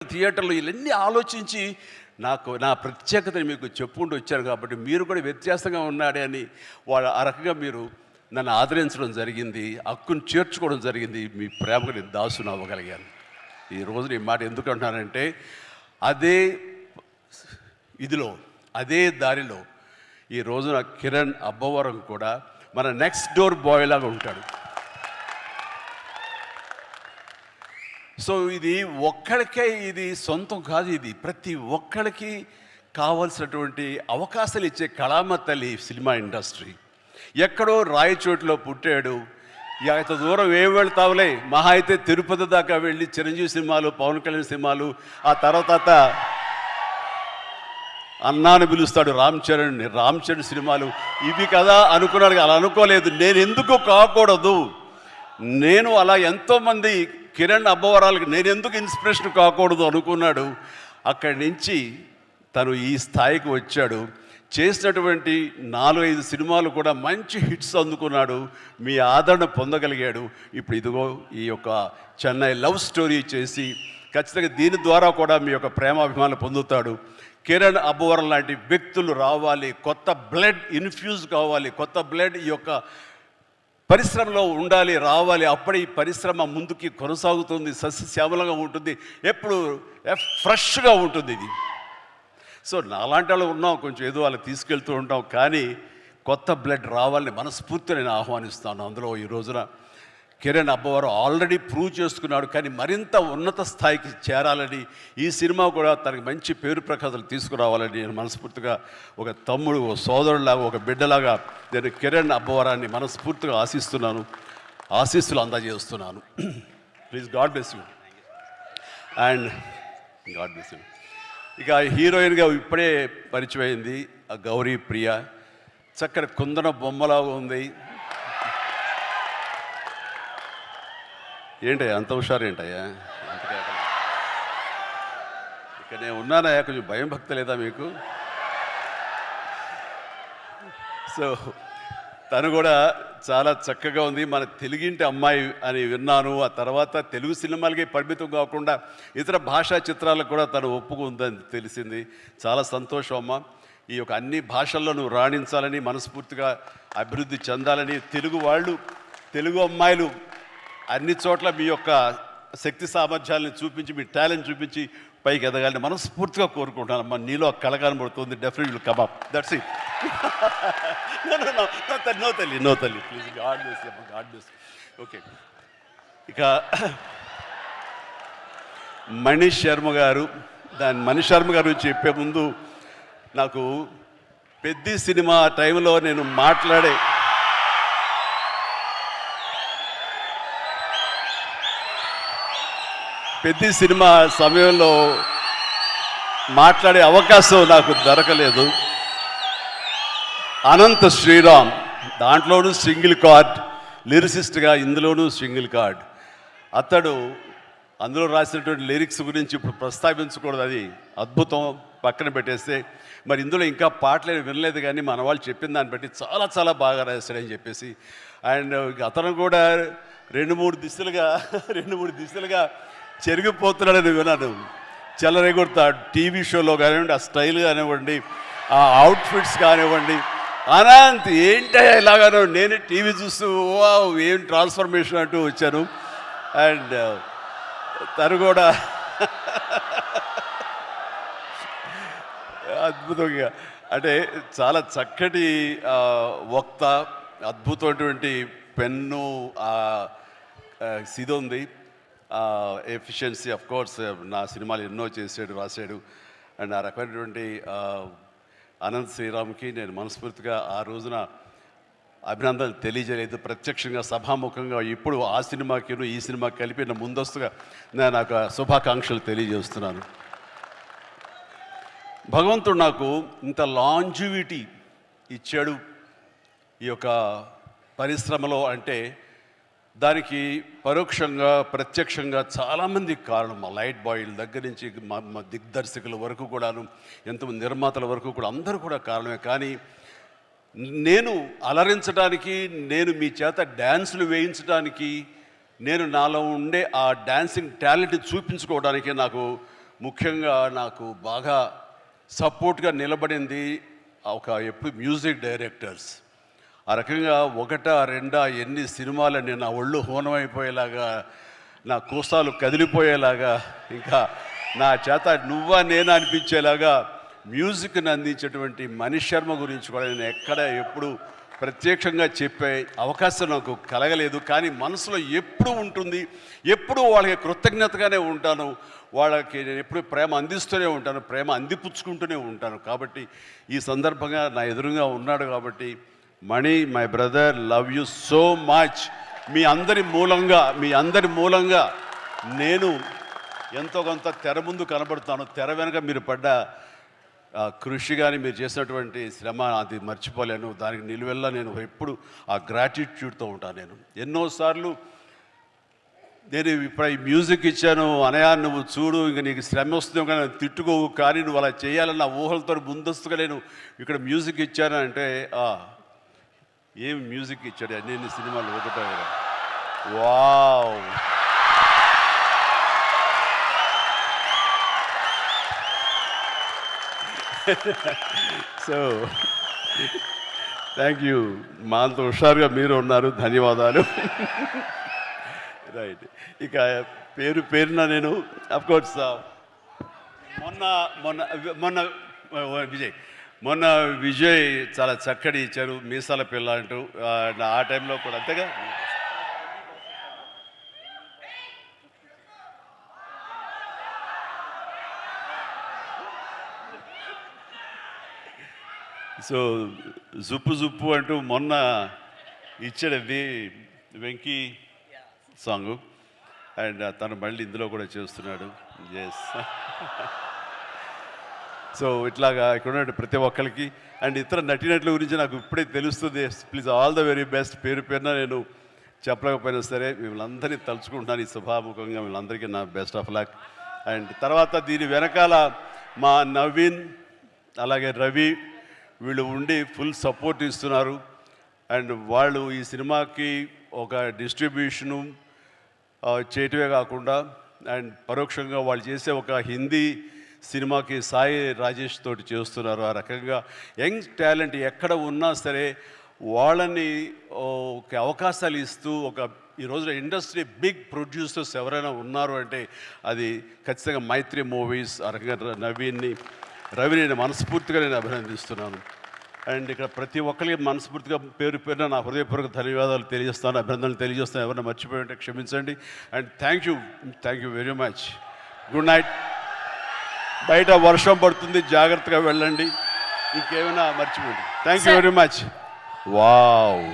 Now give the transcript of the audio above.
థియేటర్లో ఇవన్నీ ఆలోచించి నాకు నా ప్రత్యేకతని మీకు చెప్పుకుంటూ వచ్చారు కాబట్టి మీరు కూడా వ్యత్యాసంగా ఉన్నాడే అని వాళ్ళు ఆ రకంగా మీరు నన్ను ఆదరించడం జరిగింది, హక్కును చేర్చుకోవడం జరిగింది. మీ ప్రేమకు నేను దాసును అవ్వగలిగాను. ఈరోజు ఈ మాట ఎందుకు అంటున్నానంటే అదే ఇదిలో అదే దారిలో ఈ రోజున కిరణ్ అబ్బవరం కూడా మన నెక్స్ట్ డోర్ బాయ్ లాగా ఉంటాడు. సో ఇది ఒక్కడికే ఇది సొంతం కాదు, ఇది ప్రతి ఒక్కడికి కావాల్సినటువంటి అవకాశాలు ఇచ్చే కళామ తల్లి సినిమా ఇండస్ట్రీ. ఎక్కడో రాయచోటులో పుట్టాడు, ఇంత దూరం ఏం వెళ్తావులే, మహా అయితే తిరుపతి దాకా వెళ్ళి చిరంజీవి సినిమాలు, పవన్ కళ్యాణ్ సినిమాలు, ఆ తర్వాత అన్నాను పిలుస్తాడు రామ్ చరణ్ సినిమాలు, ఇవి కదా అనుకున్నాడు. అలా అనుకోలేదు. నేను ఎందుకు కాకూడదు, నేను అలా ఎంతోమంది కిరణ్ అబ్బవరాలకు నేను ఎందుకు ఇన్స్పిరేషన్ కాకూడదు అనుకున్నాడు. అక్కడి నుంచి తను ఈ స్థాయికి వచ్చాడు. చేసినటువంటి 4-5 సినిమాలు కూడా మంచి హిట్స్ అందుకున్నాడు, మీ ఆదరణ పొందగలిగాడు. ఇప్పుడు ఇదిగో ఈ యొక్క చెన్నై లవ్ స్టోరీ చేసి ఖచ్చితంగా దీని ద్వారా కూడా మీ యొక్క ప్రేమాభిమానాలు పొందుతాడు. కిరణ్ అబ్బవరం లాంటి వ్యక్తులు రావాలి, కొత్త బ్లడ్ ఇన్ఫ్యూజ్ కావాలి, కొత్త బ్లడ్ ఈ యొక్క పరిశ్రమలో ఉండాలి, రావాలి. అప్పుడే ఈ పరిశ్రమ ముందుకి కొనసాగుతుంది, సస్యశ్యామలంగా ఉంటుంది, ఎప్పుడు ఫ్రెష్గా ఉంటుంది ఇది. సో నాలాంటి వాళ్ళు ఉన్నాం, కొంచెం ఏదో వాళ్ళు తీసుకెళ్తూ ఉంటాం, కానీ కొత్త బ్లడ్ రావాలని మనస్ఫూర్తిగా నేను ఆహ్వానిస్తాను. అందులో ఈ రోజున కిరణ్ అబ్బవరం ఆల్రెడీ ప్రూవ్ చేసుకున్నాడు, కానీ మరింత ఉన్నత స్థాయికి చేరాలని, ఈ సినిమా కూడా తనకి మంచి పేరు ప్రఖ్యాతలు తీసుకురావాలని నేను మనస్ఫూర్తిగా ఒక తమ్ముడు, ఒక సోదరులాగా, ఒక బిడ్డలాగా నేను కిరణ్ అబ్బవరాన్ని మనస్ఫూర్తిగా ఆశిస్తున్నాను, ఆశీస్సులు అందజేస్తున్నాను. Please, God bless you and God bless you. ఇక హీరోయిన్గా ఇప్పుడే పరిచయం అయింది గౌరీ ప్రియ, చక్కని కుందన బొమ్మలాగా ఉంది. ఏంటయ్యా అంత హుషారు, ఏంటయ్యా ఇక నేను ఉన్నానయ్యా, కొంచెం భయం భక్తి లేదా మీకు? సో తను కూడా చాలా చక్కగా ఉంది, మన తెలుగింటి అమ్మాయి అని విన్నాను. ఆ తర్వాత తెలుగు సినిమాలకి పరిమితం కాకుండా ఇతర భాషా చిత్రాలకు కూడా తను ఒప్పుకుందని తెలిసింది. చాలా సంతోషం అమ్మ. ఈ యొక్క అన్ని భాషల్లో నువ్వు రాణించాలని, మనస్ఫూర్తిగా అభివృద్ధి చెందాలని, తెలుగు అమ్మాయిలు అన్ని చోట్ల మీ యొక్క శక్తి సామర్థ్యాలను చూపించి, మీ టాలెంట్ చూపించి పైకి ఎదగాలని మనస్ఫూర్తిగా కోరుకుంటాను అమ్మా. నీలో కళ కనబడుతుంది, definitely will come up. That's it. No తల్లి ప్లీజ్, గాడ్ బ్లెస్ యూ అమ్మా, గాడ్ బ్లెస్. ఓకే, ఇక మనీష్ శర్మ గారు చెప్పే ముందు నాకు పెద్ద సినిమా టైంలో నేను మాట్లాడే పెద్ద సినిమా సమయంలో మాట్లాడే అవకాశం నాకు దొరకలేదు. అనంత శ్రీరామ్ దాంట్లోనూ సింగిల్ కార్డ్ లిరిసిస్ట్గా, ఇందులోనూ సింగిల్ కార్డ్. అతడు అందులో రాసినటువంటి లిరిక్స్ గురించి ఇప్పుడు ప్రస్తావించకూడదు, అది అద్భుతం, పక్కన పెట్టేస్తే. మరి ఇందులో ఇంకా పాటలు వినలేదు, కానీ మన వాళ్ళు చెప్పిన దాన్ని బట్టి చాలా చాలా బాగా రాశాడని చెప్పేసి. అండ్ అతను కూడా 2-3 దిశలుగా చెరిగిపోతున్నాడని విన్నాను. చెలరేగొడతాడు టీవీ షోలో కానివ్వండి, ఆ స్టైల్ కానివ్వండి, ఆ అవుట్ఫిట్స్ కానివ్వండి. అనంత్ ఏంటో ఇలాగానో నేను టీవీ చూస్తూ ఏం ట్రాన్స్ఫర్మేషన్ అంటూ వచ్చాను. అండ్ తను కూడా అద్భుతంగా, అంటే చాలా చక్కటి వక్త, అద్భుతమైనటువంటి పెన్ను, ఇది ఉంది, ఎఫిషియన్సీ. ఆఫ్ కోర్స్ నా సినిమాలు ఎన్నో చేసాడు, రాశాడు. అండ్ ఆ రకమైనటువంటి అనంత్ శ్రీరామ్కి నేను మనస్ఫూర్తిగా ఆ రోజున అభినందనలు తెలియజేయలేదు, ప్రత్యక్షంగా సభాముఖంగా ఇప్పుడు ఆ సినిమాకి ఈ సినిమాకి కలిపి ముందస్తుగా నేను నాకు శుభాకాంక్షలు తెలియజేస్తున్నాను. భగవంతుడు నాకు ఇంత లాంజివిటీ ఇచ్చాడు ఈ యొక్క పరిశ్రమలో అంటే దానికి పరోక్షంగా ప్రత్యక్షంగా చాలామంది కారణం. మా లైట్ బాయ్ల దగ్గర నుంచి మా దిగ్దర్శకుల వరకు కూడాను, ఎంతమంది నిర్మాతల వరకు కూడా అందరూ కూడా కారణమే. కానీ నేను అలరించడానికి, నేను మీ చేత డ్యాన్సులు వేయించడానికి, నేను నాలో ఉండే ఆ డాన్సింగ్ టాలెంట్ చూపించుకోవడానికి నాకు ముఖ్యంగా నాకు బాగా సపోర్ట్గా నిలబడింది ఎప్పుడు మ్యూజిక్ డైరెక్టర్స్. ఆ రకంగా ఒకటా రెండా ఎన్ని సినిమాలని నా ఒళ్ళు హోనమైపోయేలాగా, నా కోసాలు కదిలిపోయేలాగా, ఇంకా నా చేత నువ్వా నేనా అనిపించేలాగా మ్యూజిక్ని అందించేటువంటి మనీష్ శర్మ గురించి కూడా నేను ఎప్పుడు ప్రత్యక్షంగా చెప్పే అవకాశం నాకు కలగలేదు. కానీ మనసులో ఎప్పుడు ఉంటుంది, ఎప్పుడు వాళ్ళకి కృతజ్ఞతగానే ఉంటాను. వాళ్ళకి నేను ఎప్పుడు ప్రేమ అందిస్తూనే ఉంటాను, ప్రేమ అందిపుచ్చుకుంటూనే ఉంటాను. కాబట్టి ఈ సందర్భంగా నా ఎదురుగా ఉన్నాడు కాబట్టి Mani, my brother, love you so much. మీ అందరి మూలంగా నేను ఎంతో కొంత తెర ముందు కనబడుతాను. తెర వెనుక మీరు పడ్డ కృషి కానీ మీరు చేసినటువంటి శ్రమ అది మర్చిపోలేను. దానికి నిలువెల్లా నేను ఎప్పుడు ఆ గ్రాటిట్యూడ్తో ఉంటాను. నేను ఎన్నోసార్లు నేను ఇప్పుడు ఈ మ్యూజిక్ ఇచ్చాను, అనయా నువ్వు చూడు ఇంక నీకు శ్రమ వస్తుందో కానీ తిట్టుకోవు, కానీ నువ్వు అలా చేయాలన్న ఊహలతో ముందస్తుగా నేను ఇక్కడ మ్యూజిక్ ఇచ్చాను అంటే ఏం మ్యూజిక్ ఇచ్చాడు అన్ని సినిమాలు ఒకటో. Wow, so thank you. మా అంత హుషారుగా మీరు ఉన్నారు, ధన్యవాదాలు. రైట్, ఇక పేరున నేను అఫ్కోర్స్ మొన్న విజయ్ చాలా చక్కటి ఇచ్చారు, మీసాల పిల్ల అంటూ. ఆ టైంలో కూడా అంతేగా. సో జుప్పు అంటూ మొన్న ఇచ్చాడండి వెంకీ సాంగ్, అండ్ తను మళ్ళీ ఇందులో కూడా చేస్తున్నాడు. ఎస్. సో ఇట్లాగా ఇక్కడ ఉన్న ప్రతి ఒక్కరికి అండ్ ఇతర నటినట్ల గురించి నాకు ఇప్పుడే తెలుస్తుంది. Please all the very best. పేరున నేను చెప్పలేకపోయినా సరే మిమ్మల్ని అందరినీ తలుచుకుంటున్నాను ఈ సభాముఖంగా. వీళ్ళందరికీ నా బెస్ట్ ఆఫ్ లక్. అండ్ తర్వాత దీని వెనకాల మా నవీన్ అలాగే రవి వీళ్ళు ఉండి ఫుల్ సపోర్ట్ ఇస్తున్నారు. అండ్ వాళ్ళు ఈ సినిమాకి ఒక డిస్ట్రిబ్యూషను చేయటమే కాకుండా అండ్ పరోక్షంగా వాళ్ళు చేసే ఒక హిందీ సినిమాకి సాయి రాజేష్ తోటి చేస్తున్నారు. ఆ రకంగా యంగ్ టాలెంట్ ఎక్కడ ఉన్నా సరే వాళ్ళని ఒక అవకాశాలు ఇస్తూ ఈ రోజున ఇండస్ట్రీ బిగ్ ప్రొడ్యూసర్స్ ఎవరైనా ఉన్నారు అంటే అది ఖచ్చితంగా మైత్రి మూవీస్. ఆ రకంగా రవిని మనస్ఫూర్తిగా నేను అభినందిస్తున్నాను. అండ్ ఇక్కడ ప్రతి ఒక్కరికి మనస్ఫూర్తిగా పేరున నా హృదయపూర్వక ధన్యవాదాలు తెలియజేస్తాను, అభినందనలు తెలియజేస్తాను. ఎవరైనా మర్చిపోయి ఉంటే క్షమించండి. And thank you very much. Good night. బయట వర్షం పడుతుంది, జాగ్రత్తగా వెళ్ళండి. ఇంకేమైనా మర్చిపోండి. Thank you very much. Wow.